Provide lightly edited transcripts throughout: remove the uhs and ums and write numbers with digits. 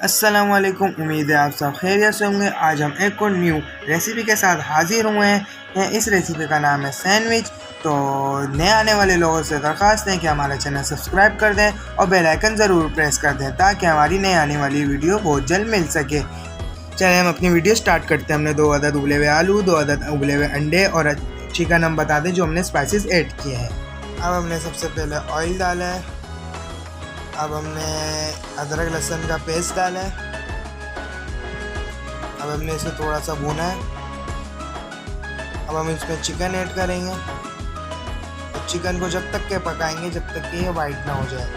अस्सलाम वालेकुम। उम्मीद है आप सब खैरियत से होंगे। आज हम एक और न्यू रेसिपी के साथ हाजिर हुए हैं। इस रेसिपी का नाम है सैंडविच। तो नए आने वाले लोगों से दरख्वास्त है कि हमारा चैनल सब्सक्राइब कर दें और बेल आइकन ज़रूर प्रेस कर दें ताकि हमारी नए आने वाली वीडियो बहुत जल्द मिल सके। चलिए हम अपनी वीडियो स्टार्ट करते हैं। हमने 2 अदद उबले हुए आलू, 2 अदद उबले हुए अंडे और चिकन हम बता दें जो हमने स्पाइसेस ऐड किए हैं। अब हमने सबसे पहले ऑयल डाला है। अब हमने अदरक लहसुन का पेस्ट डाला है। अब हमने इसे थोड़ा सा भूना है। अब हम इसमें चिकन ऐड करेंगे और चिकन को जब तक के पकाएंगे जब तक कि ये वाइट ना हो जाए।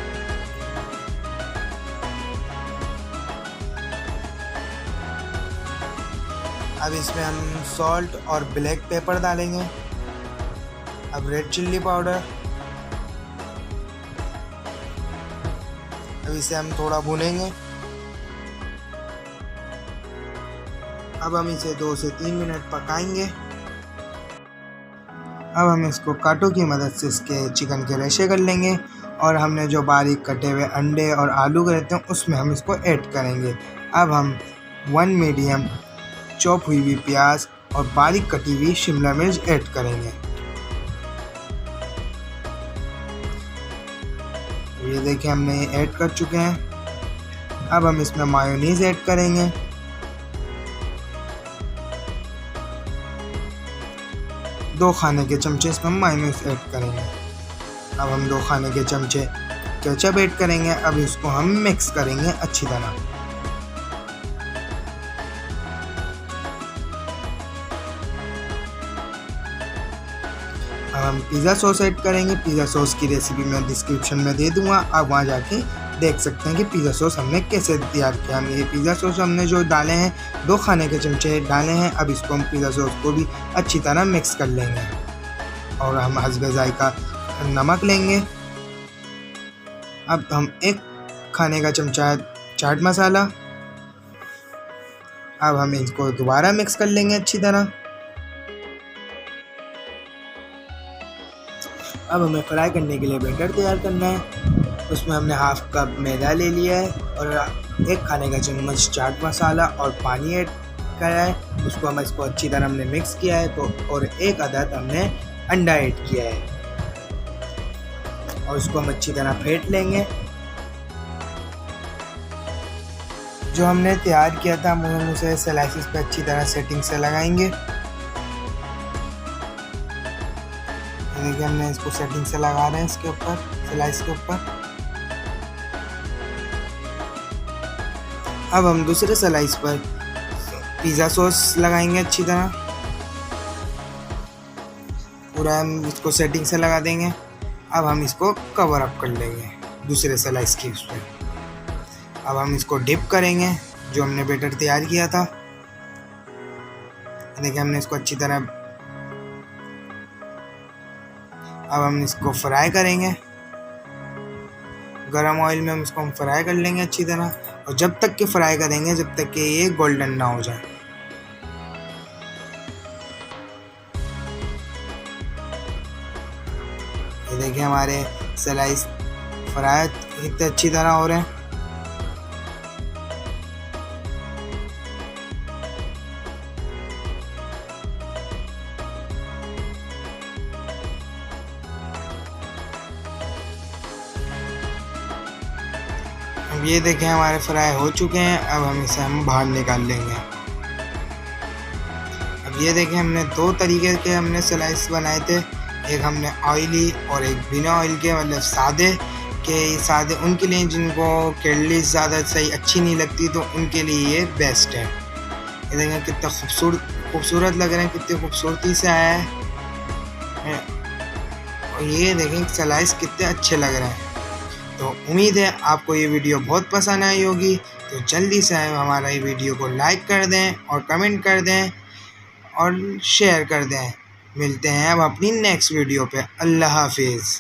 अब इसमें हम सॉल्ट और ब्लैक पेपर डालेंगे। अब रेड चिल्ली पाउडर। अब इसे हम थोड़ा भूनेंगे। अब हम इसे 2 से 3 मिनट पकाएंगे। अब हम इसको कांटों की मदद से इसके चिकन के रेशे कर लेंगे और हमने जो बारीक कटे हुए अंडे और आलू रहते हैं उसमें हम इसको ऐड करेंगे। अब हम 1 मीडियम चॉप हुई हुई प्याज और बारीक कटी हुई शिमला मिर्च ऐड करेंगे। ये देखिए हमने ऐड कर चुके हैं। अब हम इसमें मायोनीज ऐड करेंगे। दो खाने के चमचे इसमें मायोनीज ऐड करेंगे। अब हम 2 खाने के चमचे केचप ऐड करेंगे। अब इसको हम मिक्स करेंगे अच्छी तरह। अब हम पिज़्ज़ा सॉस ऐड करेंगे। पिज़्ज़ा सॉस की रेसिपी मैं डिस्क्रिप्शन में दे दूंगा, आप वहाँ जाके देख सकते हैं कि पिज़्ज़ा सॉस हमने कैसे तैयार किया। हम ये पिज़्ज़ा सॉस हमने जो डाले हैं 2 खाने के चमचे डाले हैं। अब इसको हम पिज़्ज़ा सॉस को भी अच्छी तरह मिक्स कर लेंगे और हम हस्बे जायका नमक लेंगे। अब हम 1 खाने का चमचा चाट मसाला। अब हम इसको दोबारा मिक्स कर लेंगे अच्छी तरह। अब हमें फ्राई करने के लिए बैटर तैयार करना है। उसमें हमने हाफ कप मैदा ले लिया है और 1 खाने का चम्मच चाट मसाला और पानी ऐड करा है। उसको हम इसको अच्छी तरह हमने मिक्स किया है तो और 1 अदद हमने अंडा ऐड किया है और उसको हम अच्छी तरह फेंट लेंगे। जो हमने तैयार किया था हम उसे स्लाइसेस पे अच्छी तरह सेटिंग से लगाएंगे। देखिए हमने इसको सेटिंग से लगा रहे हैं इसके ऊपर, स्लाइस के ऊपर। अब हम दूसरे स्लाइस पर पिज़्ज़ा सॉस लगाएंगे अच्छी तरह। पूरा हम इसको सेटिंग से लगा देंगे। अब हम इसको कवर अप कर लेंगे दूसरे स्लाइस की उस पर। अब हम इसको डिप करेंगे जो हमने बैटर तैयार किया था। देखिए हमने इसको अच्छी तरह। अब हम इसको फ्राई करेंगे गरम ऑयल में। हम इसको फ्राई कर लेंगे अच्छी तरह और जब तक कि फ्राई करेंगे जब तक कि ये गोल्डन ना हो जाए। ये देखिए हमारे स्लाइस फ्राई इतने अच्छी तरह हो रहे हैं। अब ये देखें हमारे फ्राई हो चुके हैं। अब हम इसे बाहर निकाल लेंगे। अब ये देखें हमने 2 तरीके के हमने स्लाइस बनाए थे। एक हमने ऑयली और एक बिना ऑयल के, मतलब सादे उनके लिए जिनको कैलोरीज ज़्यादा सही अच्छी नहीं लगती तो उनके लिए ये बेस्ट है। ये देखें कितना खूबसूरत लग रहे हैं, कितनी खूबसूरती से आया है और ये देखें स्लाइस कितने अच्छे लग रहे हैं। तो उम्मीद है आपको ये वीडियो बहुत पसंद आई होगी। तो जल्दी से हमारा ये वीडियो को लाइक कर दें और कमेंट कर दें और शेयर कर दें। मिलते हैं अब अपनी नेक्स्ट वीडियो पे। अल्लाह हाफिज़।